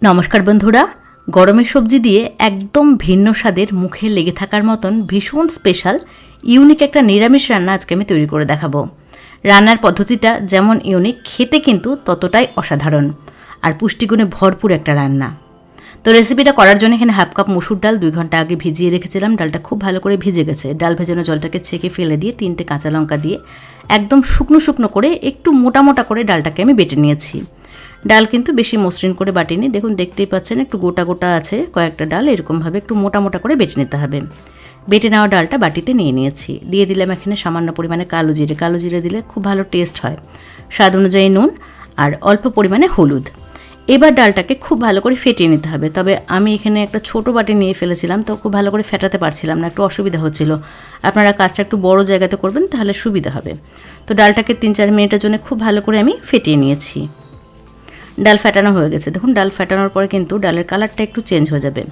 নমস্কার বন্ধুরা, গরমের সবজি দিয়ে একদম ভিন্ন স্বাদের মুখে লেগে থাকার মতন ভীষণ স্পেশাল ইউনিক একটা নিরামিষ রান্না আজকে আমি তৈরি করে দেখাবো। রান্নার পদ্ধতিটা যেমন ইউনিক, খেতে কিন্তু ততটাই অসাধারণ আর পুষ্টিগুণে ভরপুর একটা রান্না। তো রেসিপিটা করার জন্য এখানে হাফ কাপ মসুর ডাল 2 ঘন্টা আগে ভিজিয়ে রেখেছিলাম। ডালটা খুব ভালো করে ভিজে গেছে। ডাল ভেজানো জলটাকে ছেঁকে ফেলে দিয়ে 3টে কাঁচা লঙ্কা দিয়ে একদম শুকনো শুকনো করে একটু মোটা মোটা করে ডালটাকে আমি বেটে নিয়েছি। ডাল কিন্তু বেশি মসৃণ করে বাটিনি, দেখুন দেখতেই পাচ্ছেন একটু গোটা গোটা আছে কয়েকটা ডাল, এরকমভাবে একটু মোটা মোটা করে বেটে নিতে হবে। বেটে নেওয়া ডালটা বাটিতে নিয়ে নিয়েছি। দিয়ে দিলাম এখানে সামান্য পরিমাণে কালো জিরে দিলে খুব ভালো টেস্ট হয়, স্বাদ অনুযায়ী নুন আর অল্প পরিমাণে হলুদ। এবার ডালটাকে খুব ভালো করে ফেটিয়ে নিতে হবে। তবে আমি এখানে একটা ছোট বাটি নিয়ে ফেলেছিলাম, তো খুব ভালো করে ফেটাতে পারছিলাম না, একটু অসুবিধা হচ্ছিল। আপনারা কাজটা একটু বড় জায়গাতে করবেন, তাহলে সুবিধা হবে। তো ডালটাকে 3-4 মিনিটের জন্য খুব ভালো করে আমি ফেটিয়ে নিয়েছি। ডাল ফেটানো হয়ে গেছে। দেখুন ডাল ফেটানোর পরে কিন্তু ডালের কালারটা একটু চেঞ্জ হয়ে যাবে।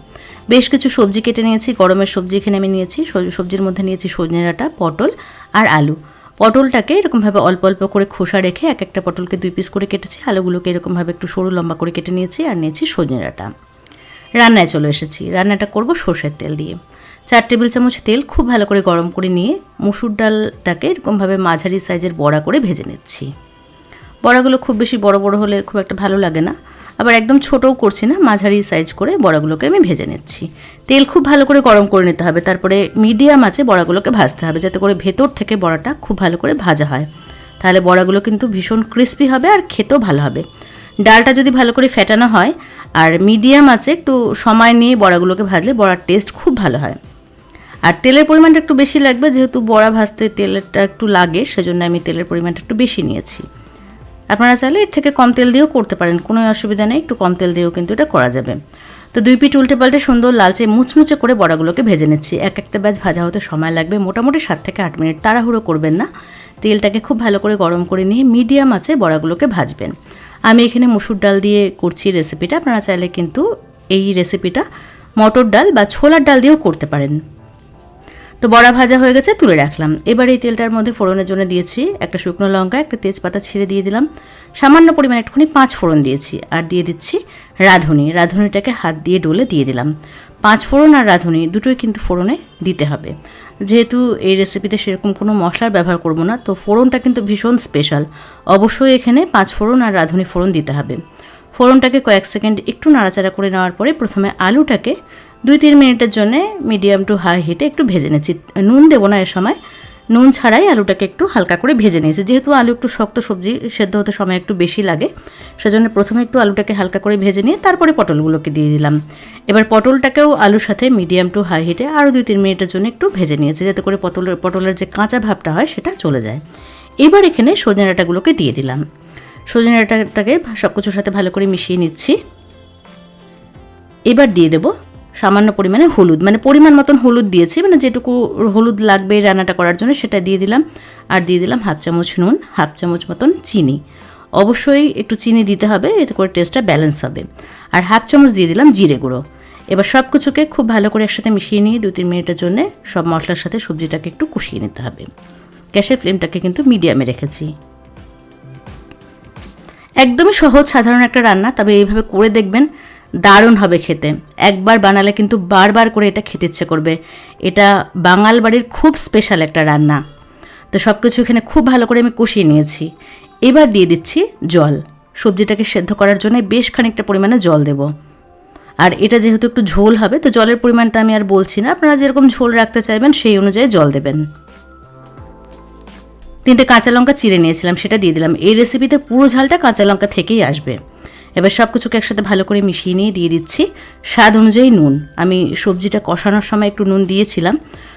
বেশ কিছু সবজি কেটে নিয়েছি। গরমের সবজি এখানে আমি নিয়েছি। সবজির মধ্যে নিয়েছি সজনে ডাঁটা, পটল আর আলু। পটলটাকে এরকমভাবে অল্প অল্প করে খোসা রেখে এক একটা পটলকে 2 পিস করে কেটেছি। আলুগুলোকে এরকমভাবে একটু সরু লম্বা করে কেটে নিয়েছি আর নিয়েছি সজনে ডাঁটা। রান্নায় চলে এসেছি। রান্নাটা করব সর্ষের তেল দিয়ে। 4 টেবিল চামচ তেল খুব ভালো করে গরম করে নিয়ে মসুর ডালটাকে এরকমভাবে মাঝারি সাইজের বড়া করে ভেজে নিচ্ছি। বড়াগুলো খুব বেশি বড় বড় হলে খুব একটা ভালো লাগে না, আবার একদম ছোটও করছি না, মাঝারি সাইজ করে বড়াগুলোকে আমি ভেজে নিচ্ছি। তেল খুব ভালো করে গরম করে নিতে হবে, তারপরে মিডিয়াম আঁচে বড়াগুলোকে ভাজতে হবে, যাতে করে ভেতর থেকে বড়াটা খুব ভালো করে ভাজা হয়। তাহলে বড়াগুলো কিন্তু ভীষণ ক্রিস্পি হবে আর খেতেও ভালো হবে। ডালটা যদি ভালো করে ফেটানো হয় আর মিডিয়াম আঁচে একটু সময় নিয়ে বড়াগুলোকে ভাজলে বড়ার টেস্ট খুব ভালো হয়। আর তেলের পরিমাণটা একটু বেশি লাগবে, যেহেতু বড়া ভাজতে তেলটা একটু লাগে, সেজন্য আমি তেলের পরিমাণটা একটু বেশি নিয়েছি। আপনারা চাইলে এর থেকে কম তেল দিয়েও করতে পারেন, কোনো অসুবিধা নেই, একটু কম তেল দিয়েও কিন্তু এটা করা যাবে। তো 2 পিঠ উল্টে পাল্টে সুন্দর লালচে মুচমুচে করে বড়াগুলোকে ভেজে নিচ্ছি। এক একটা ব্যাচ ভাজা হতে সময় লাগবে মোটামুটি 7 থেকে 8 মিনিট। তাড়াহুড়ো করবেন না, তেলটাকে খুব ভালো করে গরম করে নিয়ে মিডিয়াম আঁচে বড়াগুলোকে ভাজবেন। আমি এখানে মসুর ডাল দিয়ে করছি রেসিপিটা, আপনারা চাইলে কিন্তু এই রেসিপিটা মটর ডাল বা ছোলার ডাল দিয়েও করতে পারেন। তো বড়া ভাজা হয়ে গেছে, তুলে রাখলাম। এবার এই তেলটার মধ্যে ফোড়নের জন্য দিয়েছি একটা শুকনো লঙ্কা, একটা তেজপাতা ছিঁড়ে দিয়ে দিলাম, সামান্য পরিমাণে একটুখানি 5 ফোড়ন দিয়েছি, আর দিয়ে দিচ্ছি রাঁধুনিটাকে হাত দিয়ে ডলে দিয়ে দিলাম। 5 ফোড়ন আর রাঁধুনি দুটোই কিন্তু ফোড়নে দিতে হবে। যেহেতু এই রেসিপিতে সেরকম কোনো মশলার ব্যবহার করব না, তো ফোড়নটা কিন্তু ভীষণ স্পেশাল। অবশ্যই এখানে 5 ফোড়ন আর রাঁধুনি ফোড়ন দিতে হবে। ফোড়নটাকে কয়েক সেকেন্ড একটু নাড়াচাড়া করে নেওয়ার পরে প্রথমে আলুটাকে 2-3 মিনিটের জন্য মিডিয়াম টু হাই হিটে একটু ভেজে নিয়েছি। নুন দেবো না এর সময়, নুন ছাড়াই আলুটাকে একটু হালকা করে ভেজে নিয়েছি। যেহেতু আলু একটু শক্ত সবজি, সেদ্ধ হতে সময় একটু বেশি লাগে, সেজন্য প্রথমে একটু আলুটাকে হালকা করে ভেজে নিয়ে তারপরে পটলগুলোকে দিয়ে দিলাম। এবার পটলটাকেও আলুর সাথে মিডিয়াম টু হাই হিটে আরও 2-3 মিনিটের জন্য একটু ভেজে নিয়েছি, যাতে করে পটলের যে কাঁচা ভাবটা হয় সেটা চলে যায়। এবার এখানে সজনে ডাঁটাগুলোকে দিয়ে দিলাম। সজনে ডাঁটাটাকে সব কিছুর সাথে ভালো করে মিশিয়ে নিচ্ছি। এবার দিয়ে দেবো সামান্য পরিমাণে হলুদ, মানে পরিমাণ মতন হলুদ দিয়েছি, মানে যেটুকু হলুদ লাগবে রান্নাটা করার জন্য সেটা দিয়ে দিলাম। আর দিয়ে দিলাম 1/2 চামচ নুন, 1/2 চামচ মতন চিনি। অবশ্যই একটু চিনি দিতে হবে, এতে করে টেস্টটা ব্যালেন্স হবে। আর 1/2 চামচ দিয়ে দিলাম জিরে গুঁড়ো। এবার সব কিছুকে খুব ভালো করে একসাথে মিশিয়ে নিয়ে 2-3 মিনিটের জন্য সব মশলার সাথে সবজিটাকে একটু কষিয়ে নিতে হবে। গ্যাসের ফ্লেমটাকে কিন্তু মিডিয়ামে রেখেছি। একদমই সহজ সাধারণ একটা রান্না, তবে এইভাবে করে দেখবেন, দারুণ হবে খেতে। একবার বানালে কিন্তু বারবার করে এটা খেতে ইচ্ছে করবে। এটা বাঙাল বাড়ির খুব স্পেশাল একটা রান্না। তো সব কিছু এখানে খুব ভালো করে আমি কষিয়ে নিয়েছি। এবার দিয়ে দিচ্ছি জল। সবজিটাকে সেদ্ধ করার জন্য বেশ খানিকটা পরিমাণে জল দেব। আর এটা যেহেতু একটু ঝোল হবে, তো জলের পরিমাণটা আমি আর বলছি না, আপনারা যেরকম ঝোল রাখতে চাইবেন সেই অনুযায়ী জল দেবেন। 3টে কাঁচা লঙ্কা চিড়ে নিয়েছিলাম, সেটা দিয়ে দিলাম। এই রেসিপিতে পুরো ঝালটা কাঁচা লঙ্কা থেকেই আসবে। এবার সব কিছুকে একসাথে ভালো করে মিশিয়ে নিয়ে দিয়ে দিচ্ছি স্বাদ অনুযায়ী নুন। আমি সবজিটা কষানোর সময় একটু নুন দিয়েছিলাম,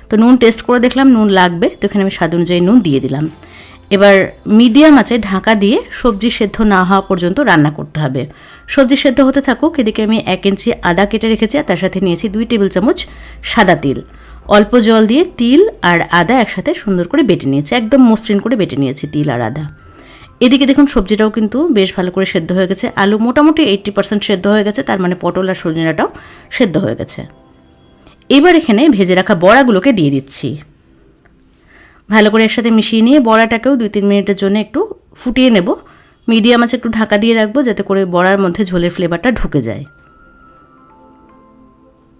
তো নুন টেস্ট করে দেখলাম নুন লাগবে, তো এখানে আমি স্বাদ অনুযায়ী নুন দিয়ে দিলাম। এবার মিডিয়াম আঁচে ঢাকা দিয়ে সবজি সেদ্ধ না হওয়া পর্যন্ত রান্না করতে হবে। সবজি সেদ্ধ হতে থাকুক। এদিকে আমি 1 ইঞ্চি আদা কেটে রেখেছি, আর তার সাথে নিয়েছি 2 টেবিল চামচ সাদা তিল। অল্প জল দিয়ে তিল আর আদা একসাথে সুন্দর করে বেটে নিয়েছি, একদম মসৃণ করে বেটে নিয়েছি তিল আর আদা। এদিকে দেখুন সবজিটাও কিন্তু বেশ ভালো করে সেদ্ধ হয়ে গেছে। আলু মোটামুটি 80% সেদ্ধ হয়ে গেছে, তার মানে পটল আর সজনে ডাঁটাও সেদ্ধ হয়ে গেছে। এবার এখানে ভেজে রাখা বড়াগুলোকে দিয়ে দিচ্ছি। ভালো করে একসাথে মিশিয়ে নিয়ে বড়াটাকেও 2-3 মিনিটের জন্য একটু ফুটিয়ে নেব। মিডিয়াম আঁচে একটু ঢাকা দিয়ে রাখবো, যাতে করে বড়ার মধ্যে ঝোলের ফ্লেভারটা ঢুকে যায়।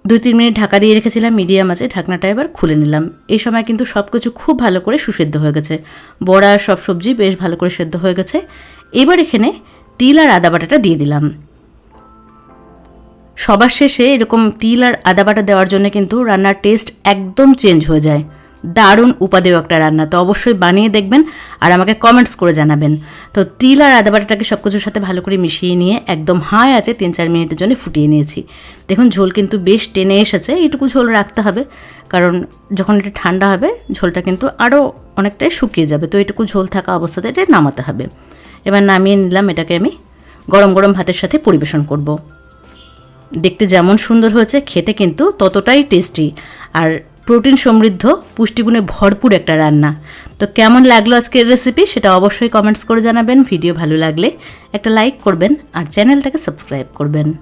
2-3 মিনিট ঢাকা দিয়ে রেখেছিলাম মিডিয়াম আঁচে। ঢাকনাটা এবার খুলে নিলাম। এই সময় কিন্তু সব কিছু খুব ভালো করে সুসেদ্ধ হয়ে গেছে। বড়া সব সবজি বেশ ভালো করে সেদ্ধ হয়ে গেছে। এবার এখানে তিল আর আদা বাটাটা দিয়ে দিলাম। সবার শেষে এরকম তিল আর আদা বাটা দেওয়ার জন্য কিন্তু রান্নার টেস্ট একদম চেঞ্জ হয়ে যায়। দারুণ উপাদেয় একটা রান্না, তো অবশ্যই বানিয়ে দেখবেন আর আমাকে কমেন্টস করে জানাবেন। তো তিল আর আদা বাটাটাকে সব কিছুর সাথে ভালো করে মিশিয়ে নিয়ে একদম হাই আছে 3-4 মিনিটের জন্য ফুটিয়ে নিয়েছি। দেখুন ঝোল কিন্তু বেশ টেনে এসেছে। এইটুকু ঝোল রাখতে হবে, কারণ যখন এটা ঠান্ডা হবে ঝোলটা কিন্তু আরও অনেকটাই শুকিয়ে যাবে। তো এইটুকু ঝোল থাকা অবস্থাতে এটা নামাতে হবে। এবার নামিয়ে নিলাম। এটাকে আমি গরম গরম ভাতের সাথে পরিবেশন করব। দেখতে যেমন সুন্দর হয়েছে, খেতে কিন্তু ততটাই টেস্টি আর প্রোটিন সমৃদ্ধ, পুষ্টিগুণে ভরপুর একটা রান্না। তো কেমন লাগলো আজকের রেসিপি সেটা অবশ্যই কমেন্টস করে জানাবেন। ভিডিও ভালো লাগলে একটা লাইক করবেন আর চ্যানেলটাকে সাবস্ক্রাইব করবেন।